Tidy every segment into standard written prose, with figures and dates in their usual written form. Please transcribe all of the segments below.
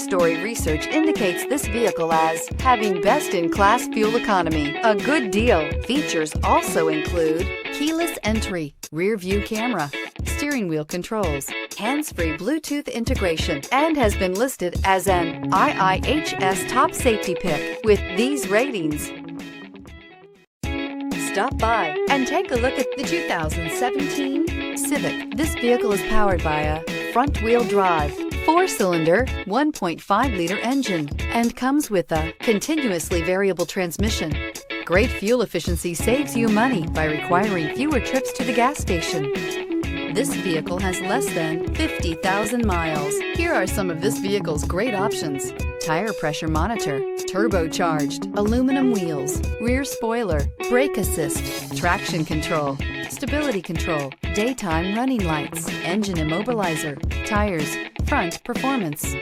story research indicates this vehicle as having best-in-class fuel economy. A good deal. Features also include keyless entry, rear view camera, steering wheel controls, hands-free Bluetooth integration, and has been listed as an IIHS top safety pick with these ratings. Stop by and take a look at the 2017 Civic. This vehicle is powered by a front-wheel drive, 4-cylinder, 1.5-liter engine, and comes with a continuously variable transmission. Great fuel efficiency saves you money by requiring fewer trips to the gas station. This vehicle has less than 50,000 miles. Here are some of this vehicle's great options: tire pressure monitor, turbocharged, aluminum wheels, rear spoiler, brake assist, traction control, stability control, daytime running lights, engine immobilizer, tires, front performance.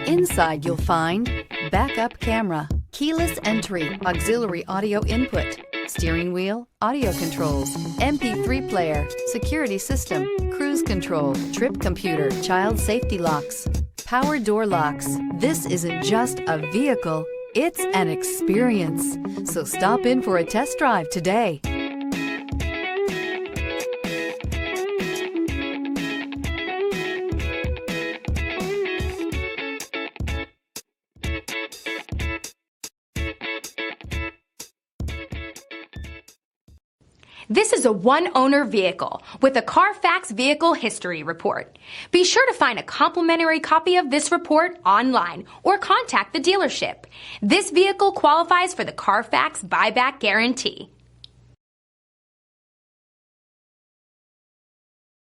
Inside you'll find backup camera, keyless entry, auxiliary audio input, steering wheel audio controls, MP3 player, security system, cruise control, trip computer, child safety locks, power door locks. This isn't just a vehicle, it's an experience. So stop in for a test drive today. This is a one-owner vehicle with a Carfax Vehicle History Report. Be sure to find a complimentary copy of this report online or contact the dealership. This vehicle qualifies for the Carfax Buyback Guarantee.